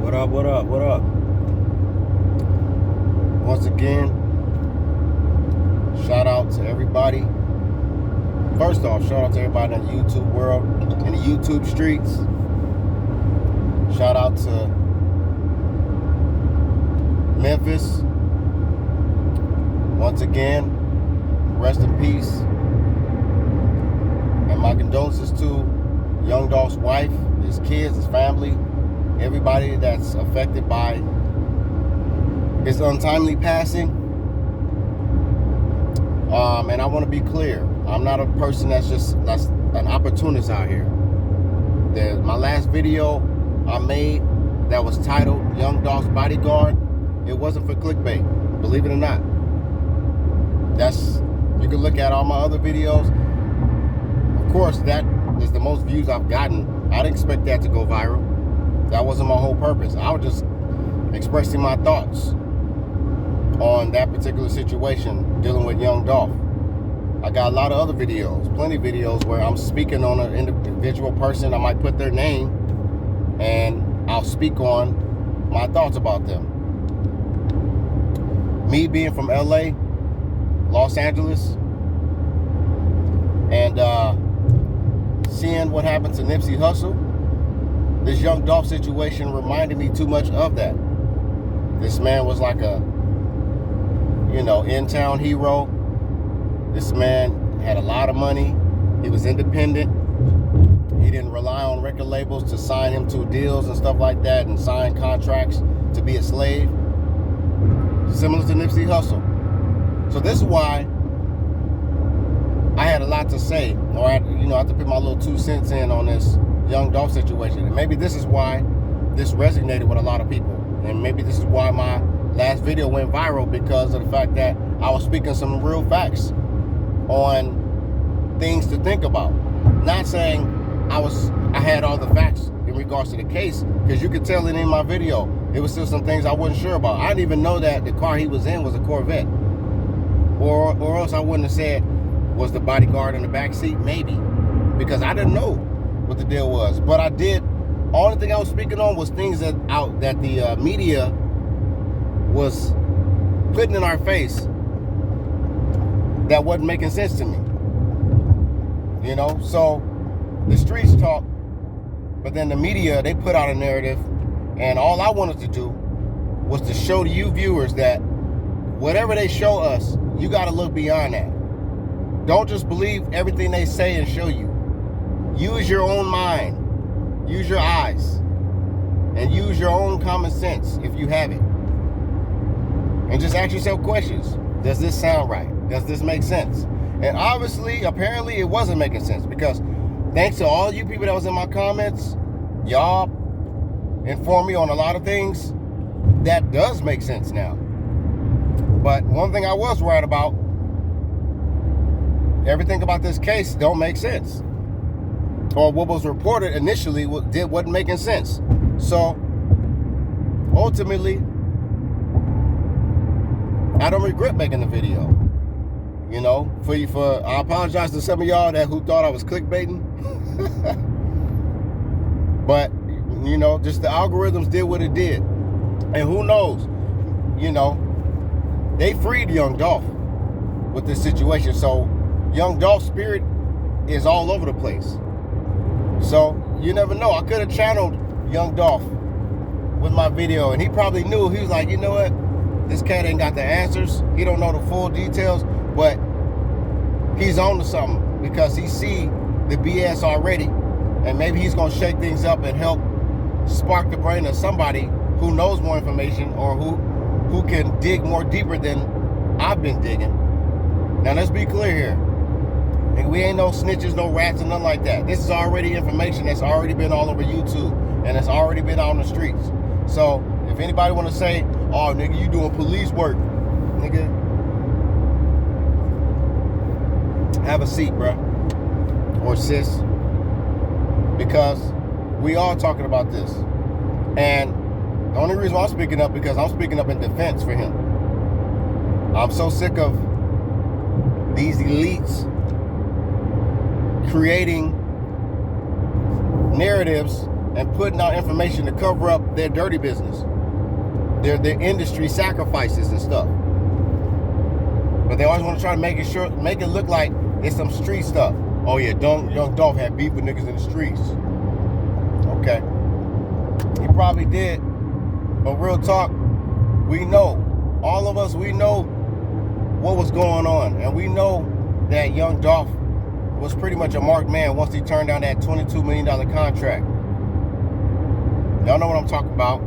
What up, what up, what up? Once again, shout out to everybody. First off, shout out to everybody in the YouTube world, in the YouTube streets. Shout out to Memphis. Once again, rest in peace. And my condolences to Young Dolph's wife, his kids, his family, everybody that's affected by his untimely passing. And I want to be clear, I'm not a person that's an opportunist out here. My last video I made that was titled Young Dolph's Bodyguard, it wasn't for clickbait, believe it or not. You can look at all my other videos. Of course, that is the most views I've gotten. I didn't expect that to go viral. That wasn't my whole purpose. I was just expressing my thoughts on that particular situation dealing with Young Dolph. I got a lot of other videos, plenty of videos where I'm speaking on an individual person. I might put their name and I'll speak on my thoughts about them. Me being from LA, Los Angeles, and seeing what happened to Nipsey Hussle, this Young Dolph situation reminded me too much of that. This man was like a, in-town hero. This man had a lot of money. He was independent. He didn't rely on record labels to sign him to deals and stuff like that and sign contracts to be a slave. Similar to Nipsey Hussle. So this is why I had a lot to say, or I have to put my little 2 cents in on this Young Dolph situation. And maybe this is why this resonated with a lot of people. And maybe this is why my last video went viral, because of the fact that I was speaking some real facts on things to think about. Not saying I had all the facts in regards to the case, because you could tell it in my video. It was still some things I wasn't sure about. I didn't even know that the car he was in was a Corvette. Or else I wouldn't have said, was the bodyguard in the back seat? Maybe. Because I didn't know what the deal was. But I did. Only thing I was speaking on was things that the media was putting in our face that wasn't making sense to me. So the streets talk, but then the media, they put out a narrative, and all I wanted to do was to show to you viewers that whatever they show us, you got to look beyond that. Don't just believe everything they say and show you. Use your own mind, use your eyes, and use your own common sense if you have it. And just ask yourself questions. Does this sound right? Does this make sense? And obviously, apparently, it wasn't making sense, because thanks to all you people that was in my comments, y'all informed me on a lot of things that does make sense now. But one thing I was right about, everything about this case don't make sense. Or what was reported initially wasn't making sense. So ultimately, I don't regret making the video. I apologize to some of y'all who thought I was clickbaiting. But, just the algorithms did what it did. And who knows, they freed Young Dolph with this situation. So Young Dolph's spirit is all over the place. So you never know. I could have channeled Young Dolph with my video, and he probably knew. He was like, you know what? This cat ain't got the answers. He don't know the full details, but he's on to something, because he see the BS already, and maybe he's gonna shake things up and help spark the brain of somebody who knows more information, or who can dig more deeper than I've been digging. Now let's be clear here. We ain't no snitches, no rats, and nothing like that. This is already information that's already been all over YouTube, and it's already been out on the streets. So if anybody want to say, oh, nigga, you doing police work, nigga, have a seat, bro, or sis, because we are talking about this. And the only reason why I'm speaking up, because I'm speaking up in defense for him. I'm so sick of these elites creating narratives and putting out information to cover up their dirty business, their industry sacrifices and stuff. But they always want to try to make it look like it's some street stuff. Oh yeah, Young Dolph had beef with niggas in the streets. Okay, he probably did. But real talk, we know, all of us, we know what was going on, and we know that Young Dolph was pretty much a marked man once he turned down that $22 million contract. Y'all know what I'm talking about.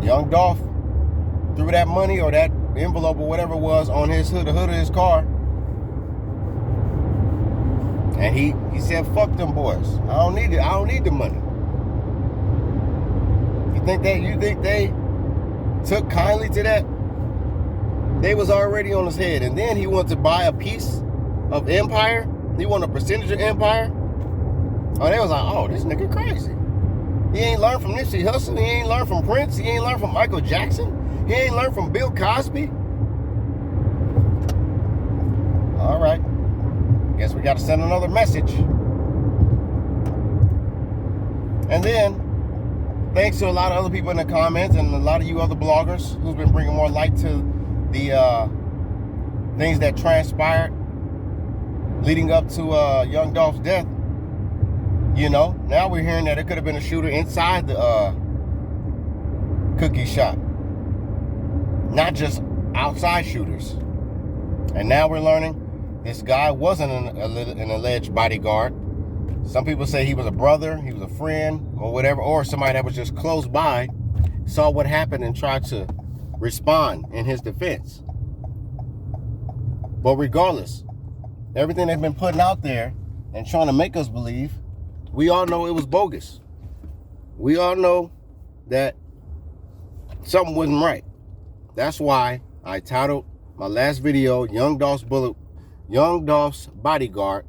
Young Dolph threw that money or that envelope or whatever it was on the hood of his car. And he said, fuck them boys. I don't need it. I don't need the money. You think they took kindly to that? They was already on his head. And then he wanted to buy a piece of Empire. He wanted a percentage of Empire. Oh, they was like, oh, this nigga crazy. He ain't learned from Nipsey Hussle. He ain't learned from Prince. He ain't learned from Michael Jackson. He ain't learned from Bill Cosby. All right. Guess we got to send another message. And then, thanks to a lot of other people in the comments and a lot of you other bloggers who's been bringing more light to the things that transpired leading up to Young Dolph's death. You know, now we're hearing that it could have been a shooter inside the cookie shop, not just outside shooters. And now we're learning this guy wasn't an alleged bodyguard. Some people say he was a brother, he was a friend, or whatever, or somebody that was just close by, saw what happened and tried to respond in his defense. But regardless, everything they've been putting out there and trying to make us believe, we all know it was bogus. We all know that something wasn't right. That's why I titled my last video, Young Dolph's Bodyguard.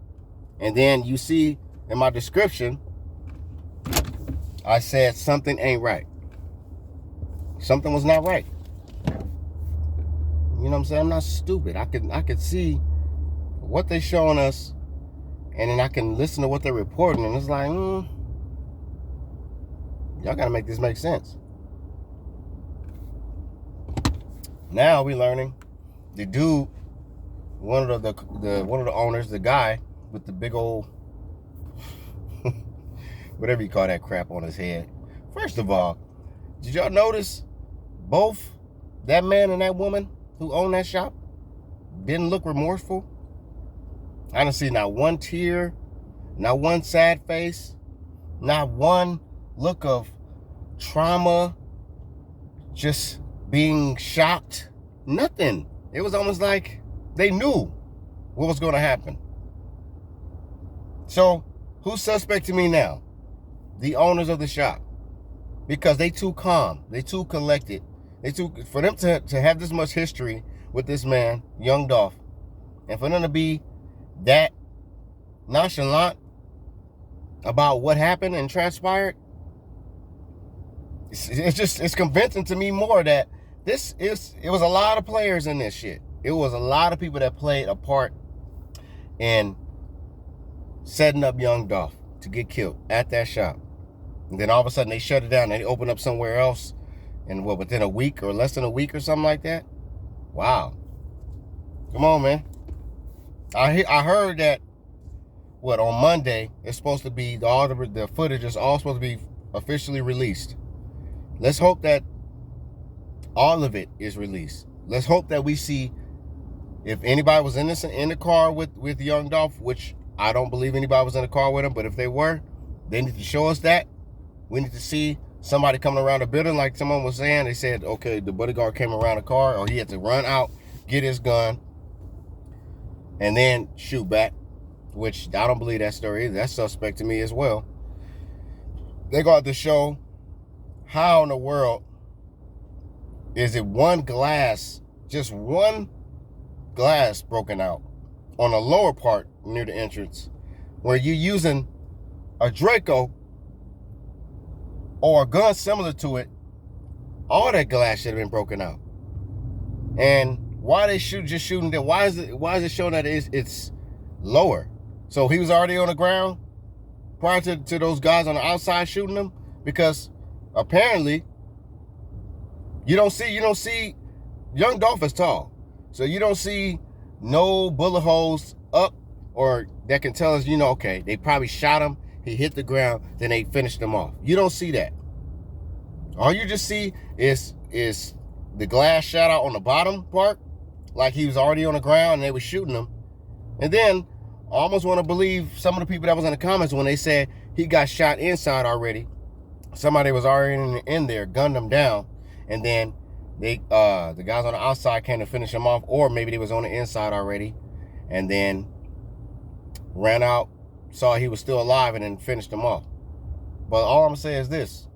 And then you see in my description, I said something ain't right. Something was not right. You know what I'm saying? I'm not stupid. I could see what they're showing us, and then I can listen to what they're reporting, and it's like, y'all gotta make this make sense. Now we learning the dude, one of the owners, the guy with the big old whatever you call that crap on his head. First of all, did y'all notice both that man and that woman who owned that shop didn't look remorseful? I didn't see not one tear, not one sad face, not one look of trauma, just being shocked. Nothing. It was almost like they knew what was going to happen. So, who's suspect to me now? The owners of the shop. Because they too calm. They too collected. For them to have this much history with this man, Young Dolph, and for them to be that nonchalant about what happened and transpired, it's convincing to me more that it was a lot of players in this shit. It was a lot of people that played a part in setting up Young Dolph to get killed at that shop. And then all of a sudden they shut it down and they open up somewhere else in within a week or less than a week or something like that. Wow. Come on, man. I heard that on Monday it's supposed to be the footage is all supposed to be officially released. Let's hope that all of it is released. Let's hope that we see if anybody was in the car with Young Dolph, which I don't believe anybody was in the car with him, but if they were, they need to show us that. We need to see somebody coming around the building, like someone was saying. They said, okay, the bodyguard came around the car, or he had to run out, get his gun, and then shoot back, which I don't believe that story either. That's suspect to me as well. They got to show how in the world is it just one glass broken out on the lower part near the entrance, where you're using a Draco or a gun similar to it, all that glass should have been broken out. And why they just shooting them? Why is it showing that it's lower? So he was already on the ground prior to those guys on the outside shooting him? Because apparently you don't see Young Dolph is tall. So you don't see no bullet holes up or that can tell us, okay, they probably shot him, he hit the ground, then they finished him off. You don't see that. All you just see is the glass shot out on the bottom part, like he was already on the ground and they were shooting him. And then I almost want to believe some of the people that was in the comments when they said he got shot inside already. Somebody was already in there, gunned him down, and then the guys on the outside came to finish him off, or maybe they was on the inside already, and then ran out, saw he was still alive, and then finished him off. But all I'm gonna say is this: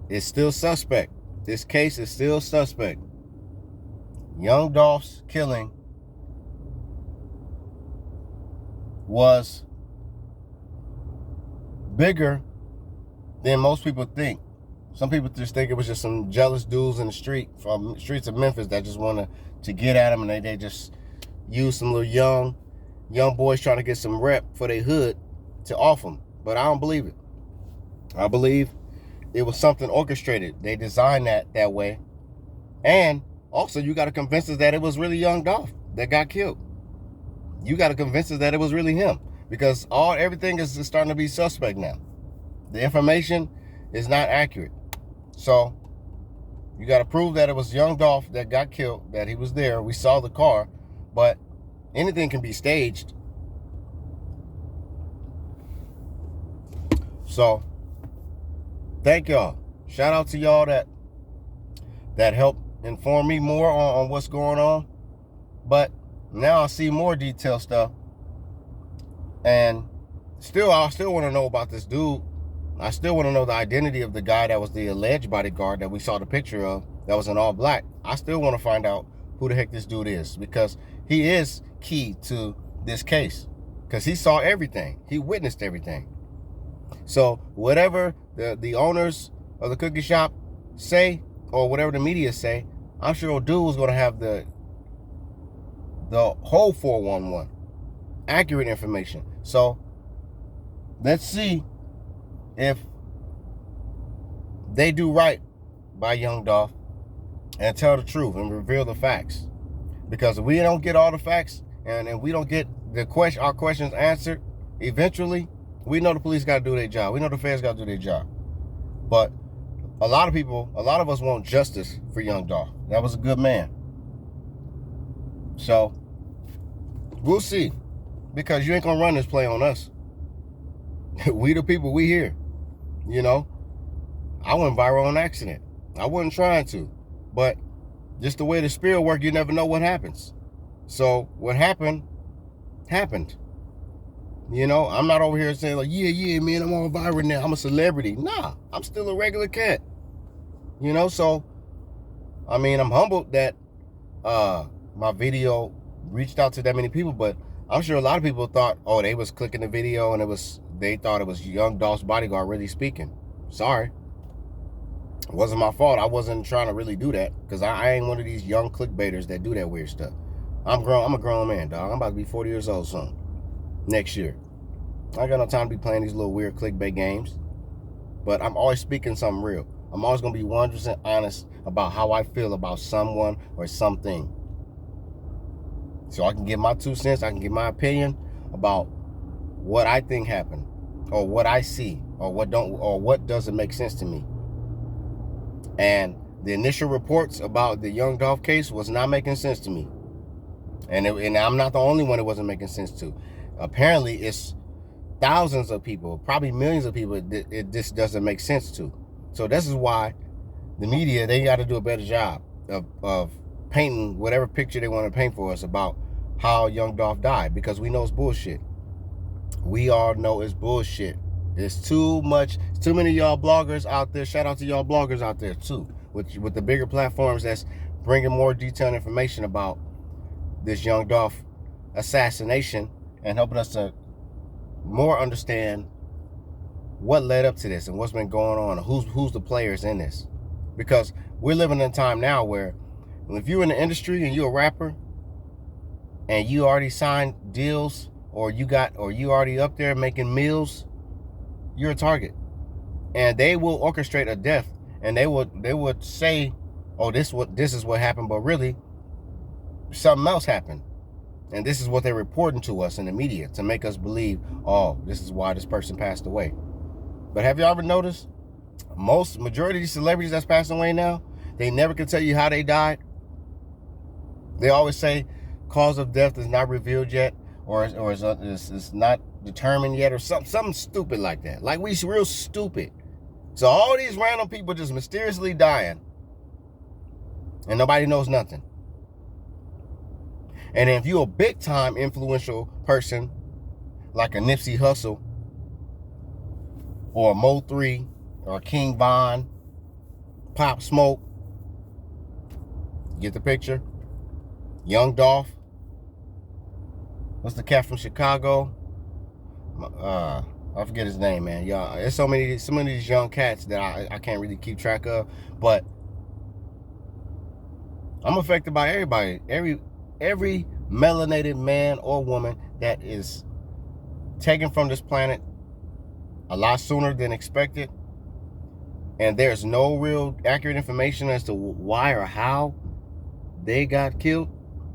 it's still suspect. This case is still suspect. Young Dolph's killing was bigger than most people think. Some people just think it was just some jealous dudes in the streets of Memphis that just wanted to get at him, and they just use some little young boys trying to get some rep for their hood to off them. But I don't believe it. I believe it was something orchestrated. They designed that way. And also, you got to convince us that it was really Young Dolph that got killed. You got to convince us that it was really him, because everything is starting to be suspect now. The information is not accurate. So you got to prove that it was Young Dolph that got killed, that he was there. We saw the car, but anything can be staged. So thank y'all. Shout out to y'all that helped inform me more on what's going on. But now I see more detailed stuff, and I still want to know about this dude. I still want to know the identity of the guy that was the alleged bodyguard that we saw the picture of, that was in all black. I still want to find out who the heck this dude is, because he is key to this case, because he saw everything. He witnessed everything. So whatever the owners of the cookie shop say, or whatever the media say, I'm sure old dude was going to have the whole 411 accurate information. So let's see if they do right by Young Dolph and tell the truth and reveal the facts. Because if we don't get all the facts and we don't get our questions answered eventually, we know the police got to do their job. We know the feds got to do their job. But a lot of us want justice for Young Dolph. That was a good man. So we'll see, because you ain't gonna run this play on us. We the people, we here. I went viral on accident. I wasn't trying to, but just the way the spirit work, you never know what happens. So what happened. I'm not over here saying like, yeah, man, I'm on viral now, I'm a celebrity. Nah, I'm still a regular cat. So I mean, I'm humbled that my video reached out to that many people, but I'm sure a lot of people thought, they was clicking the video and they thought it was Young Dolph's bodyguard really speaking. Sorry. It wasn't my fault. I wasn't trying to really do that, because I ain't one of these young clickbaiters that do that weird stuff. I'm a grown man, dog. I'm about to be 40 years old soon. Next year. I ain't got no time to be playing these little weird clickbait games. But I'm always speaking something real. I'm always going to be 100% honest about how I feel about someone or something. So I can give my 2 cents. I can give my opinion about what I think happened, or what I see, or what doesn't make sense to me. And the initial reports about the Young Dolph case was not making sense to me. And I'm not the only one it wasn't making sense to. Apparently, it's thousands of people, probably millions of people, it just doesn't make sense to. So this is why the media, they got to do a better job of painting whatever picture they want to paint for us about how Young Dolph died, because we know it's bullshit. We all know it's bullshit. It's too many of y'all bloggers out there. Shout out to y'all bloggers out there too, with the bigger platforms that's bringing more detailed information about this Young Dolph assassination and helping us to more understand what led up to this and what's been going on, and who's the players in this. Because we're living in a time now where If you're in the industry and you're a rapper and you already signed deals, or you already up there making meals, you're a target. And they will orchestrate a death, and they would say, oh, this is what happened, but really something else happened. And this is what they're reporting to us in the media to make us believe, oh, this is why this person passed away. But have you ever noticed majority of these celebrities that's passing away now, they never can tell you how they died. They always say cause of death is not revealed yet, or it's not determined yet, or something stupid like that. Like, we real stupid. So all these random people just mysteriously dying, and nobody knows nothing. And if you're a big time influential person, like a Nipsey Hussle, or a Mo3, or King Von, Pop Smoke, get the picture? Young Dolph, what's the cat from Chicago? I forget his name, man. Y'all, there's so many of these young cats that I can't really keep track of. But I'm affected by everybody. Every melanated man or woman that is taken from this planet a lot sooner than expected, and there's no real accurate information as to why or how they got killed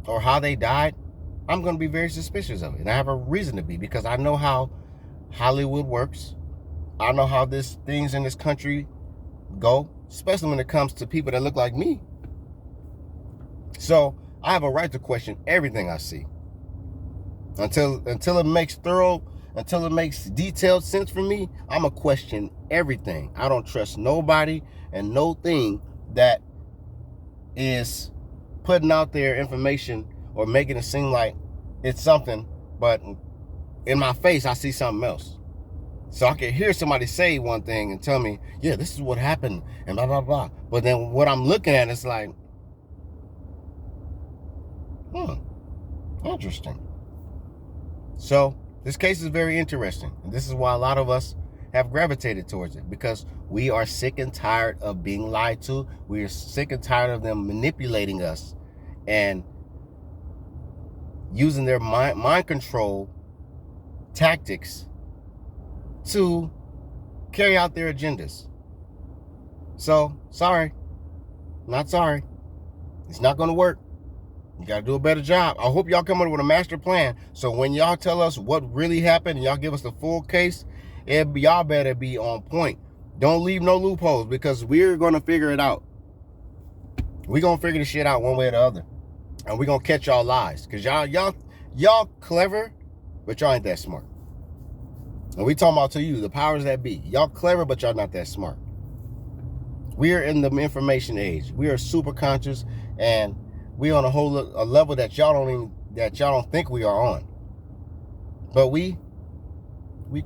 or how they died, I'm going to be very suspicious of it. And I have a reason to be, because I know how Hollywood works. I know how things in this country go, especially when it comes to people that look like me. So I have a right to question everything I see until it makes detailed sense for me. I'm gonna question everything. I don't trust nobody and no thing that is putting out their information or making it seem like it's something, but in my face I see something else. So I can hear somebody say one thing and tell me, yeah, this is what happened and blah blah blah, but then what I'm looking at is like, interesting. So this case is very interesting, and this is why a lot of us have gravitated towards it, because we are sick and tired of being lied to. We are sick and tired of them manipulating us and using their mind control tactics to carry out their agendas. So, sorry. Not sorry. It's not going to work. You got to do a better job. I hope y'all come up with a master plan, so when y'all tell us what really happened and y'all give us the full case, y'all better be on point. Don't leave no loopholes, because we're going to figure it out. We're going to figure this shit out one way or the other. And we're going to catch y'all lies, because y'all clever, but y'all ain't that smart. And we talking about to you, the powers that be. Y'all clever, but y'all not that smart. We are in the information age. We are super conscious, and we on a level that y'all don't think we are on. But we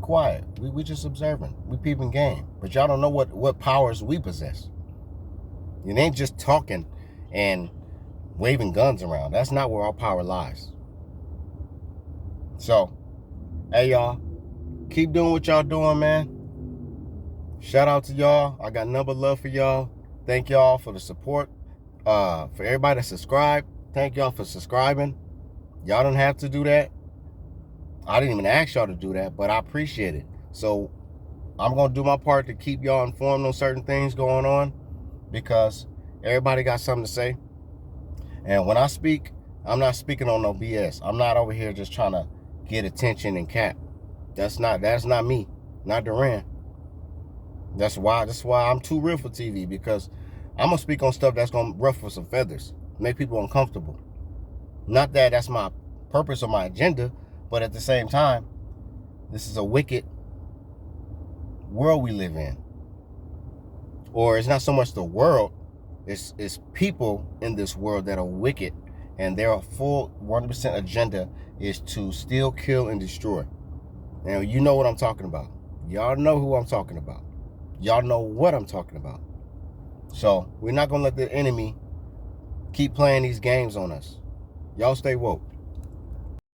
quiet. We just observing. We peeping game. But y'all don't know what powers we possess. It ain't just talking and waving guns around. That's not where our power lies. So, hey y'all, keep doing what y'all doing, man. Shout out to y'all. I got number love for y'all. Thank y'all for the support. For everybody that subscribed, thank y'all for subscribing. Y'all don't have to do that. I didn't even ask y'all to do that, but I appreciate it. So I'm going to do my part to keep y'all informed on certain things going on, because everybody got something to say. And when I speak, I'm not speaking on no BS. I'm not over here just trying to get attention and cap. That's not me, not Duran. That's why I'm too real for TV, because I'm going to speak on stuff that's going to ruffle some feathers, make people uncomfortable. Not that that's my purpose or my agenda, but at the same time, this is a wicked world we live in. Or it's not so much the world, it's people in this world that are wicked, and their full 100% agenda is to steal, kill, and destroy. Now, you know what I'm talking about. Y'all know who I'm talking about. Y'all know what I'm talking about. So we're not going to let the enemy keep playing these games on us. Y'all stay woke.